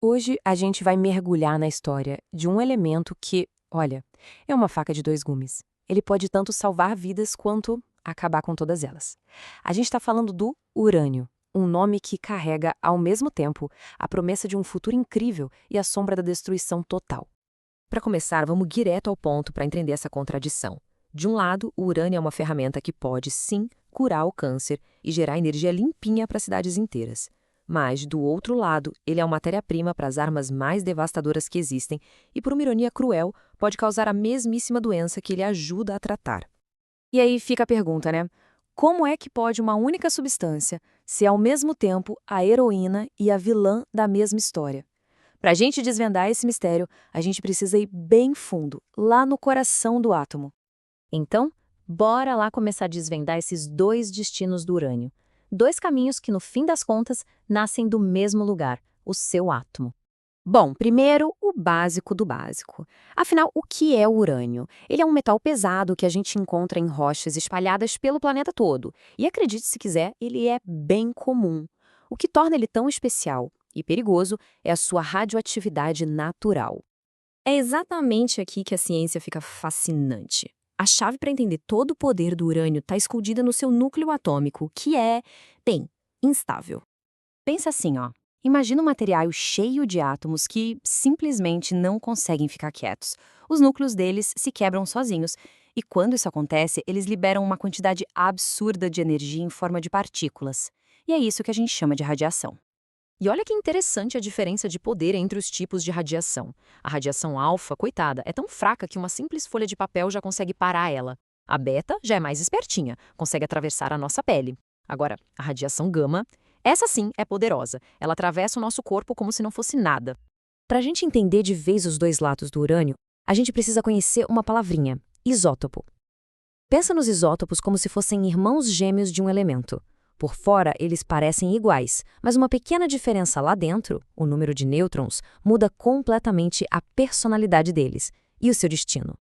Hoje a gente vai mergulhar na história de um elemento que, olha, é uma faca de dois gumes. Ele pode tanto salvar vidas quanto acabar com todas elas. A gente está falando do urânio, um nome que carrega, ao mesmo tempo, a promessa de um futuro incrível e a sombra da destruição total. Para começar, vamos direto ao ponto para entender essa contradição. De um lado, o urânio é uma ferramenta que pode, sim, curar o câncer e gerar energia limpinha para cidades inteiras. Mas, do outro lado, ele é uma matéria-prima para as armas mais devastadoras que existem e, por uma ironia cruel, pode causar a mesmíssima doença que ele ajuda a tratar. E aí fica a pergunta, né? Como é que pode uma única substância ser, ao mesmo tempo, a heroína e a vilã da mesma história? Para a gente desvendar esse mistério, a gente precisa ir bem fundo, lá no coração do átomo. Então, bora lá começar a desvendar esses dois destinos do urânio. Dois caminhos que, no fim das contas, nascem do mesmo lugar, o seu átomo. Bom, primeiro, o básico do básico. Afinal, o que é o urânio? Ele é um metal pesado que a gente encontra em rochas espalhadas pelo planeta todo. E acredite se quiser, ele é bem comum. O que torna ele tão especial e perigoso é a sua radioatividade natural. É exatamente aqui que a ciência fica fascinante. A chave para entender todo o poder do urânio está escondida no seu núcleo atômico, que é, bem, instável. Pensa assim, ó. Imagina um material cheio de átomos que simplesmente não conseguem ficar quietos. Os núcleos deles se quebram sozinhos, e quando isso acontece, eles liberam uma quantidade absurda de energia em forma de partículas. E é isso que a gente chama de radiação. E olha que interessante a diferença de poder entre os tipos de radiação. A radiação alfa, coitada, é tão fraca que uma simples folha de papel já consegue parar ela. A beta já é mais espertinha, consegue atravessar a nossa pele. Agora, a radiação gama, essa sim é poderosa. Ela atravessa o nosso corpo como se não fosse nada. Para a gente entender de vez os dois lados do urânio, a gente precisa conhecer uma palavrinha: isótopo. Pensa nos isótopos como se fossem irmãos gêmeos de um elemento. Por fora, eles parecem iguais, mas uma pequena diferença lá dentro, o número de nêutrons, muda completamente a personalidade deles e o seu destino.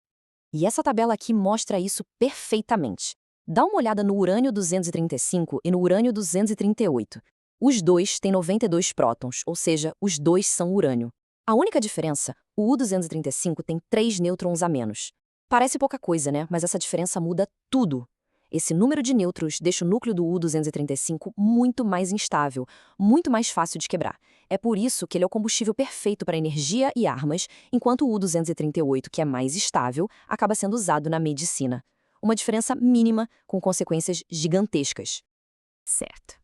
E essa tabela aqui mostra isso perfeitamente. Dá uma olhada no urânio 235 e no urânio 238. Os dois têm 92 prótons, ou seja, os dois são urânio. A única diferença, o U-235 tem 3 nêutrons a menos. Parece pouca coisa, né? Mas essa diferença muda tudo. Esse número de nêutrons deixa o núcleo do U-235 muito mais instável, muito mais fácil de quebrar. É por isso que ele é o combustível perfeito para energia e armas, enquanto o U-238, que é mais estável, acaba sendo usado na medicina. Uma diferença mínima com consequências gigantescas. Certo.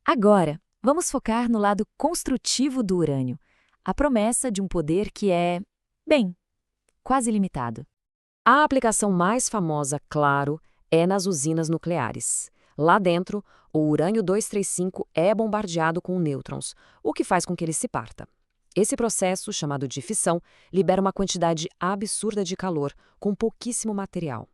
Agora, vamos focar no lado construtivo do urânio. A promessa de um poder que é, bem, quase ilimitado. A aplicação mais famosa, claro, é nas usinas nucleares. Lá dentro, o urânio-235 é bombardeado com nêutrons, o que faz com que ele se parta. Esse processo, chamado de fissão, libera uma quantidade absurda de calor, com pouquíssimo material.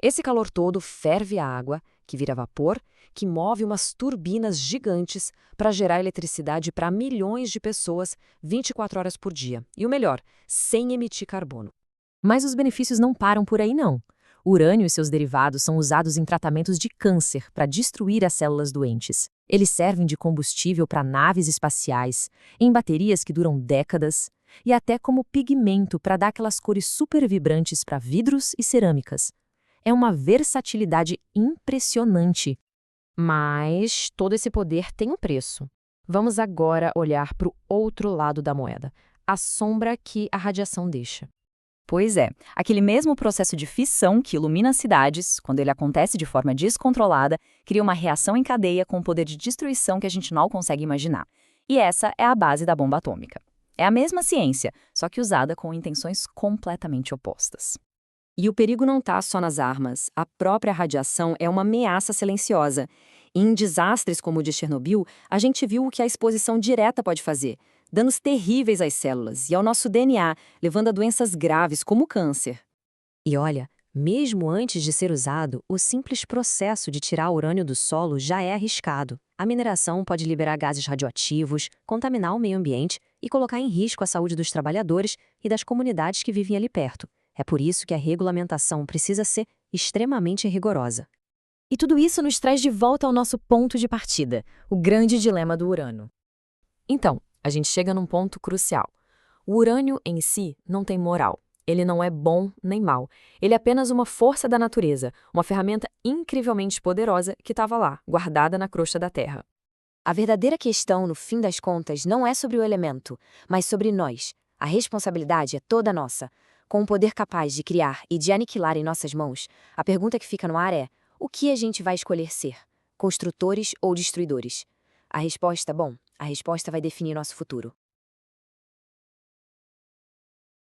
Esse calor todo ferve a água, que vira vapor, que move umas turbinas gigantes para gerar eletricidade para milhões de pessoas 24 horas por dia. E o melhor, sem emitir carbono. Mas os benefícios não param por aí, não. O urânio e seus derivados são usados em tratamentos de câncer para destruir as células doentes. Eles servem de combustível para naves espaciais, em baterias que duram décadas, e até como pigmento para dar aquelas cores super vibrantes para vidros e cerâmicas. É uma versatilidade impressionante. Mas todo esse poder tem um preço. Vamos agora olhar para o outro lado da moeda, a sombra que a radiação deixa. Pois é, aquele mesmo processo de fissão que ilumina as cidades, quando ele acontece de forma descontrolada, cria uma reação em cadeia com um poder de destruição que a gente não consegue imaginar. E essa é a base da bomba atômica. É a mesma ciência, só que usada com intenções completamente opostas. E o perigo não está só nas armas. A própria radiação é uma ameaça silenciosa. E em desastres como o de Chernobyl, a gente viu o que a exposição direta pode fazer. Danos terríveis às células e ao nosso DNA, levando a doenças graves como o câncer. E olha, mesmo antes de ser usado, o simples processo de tirar o urânio do solo já é arriscado. A mineração pode liberar gases radioativos, contaminar o meio ambiente e colocar em risco a saúde dos trabalhadores e das comunidades que vivem ali perto. É por isso que a regulamentação precisa ser extremamente rigorosa. E tudo isso nos traz de volta ao nosso ponto de partida, o grande dilema do urânio. Então, a gente chega num ponto crucial. O urânio em si não tem moral. Ele não é bom nem mal. Ele é apenas uma força da natureza, uma ferramenta incrivelmente poderosa que estava lá, guardada na crosta da Terra. A verdadeira questão, no fim das contas, não é sobre o elemento, mas sobre nós. A responsabilidade é toda nossa. Com um poder capaz de criar e de aniquilar em nossas mãos, a pergunta que fica no ar é: o que a gente vai escolher ser? Construtores ou destruidores? A resposta vai definir nosso futuro.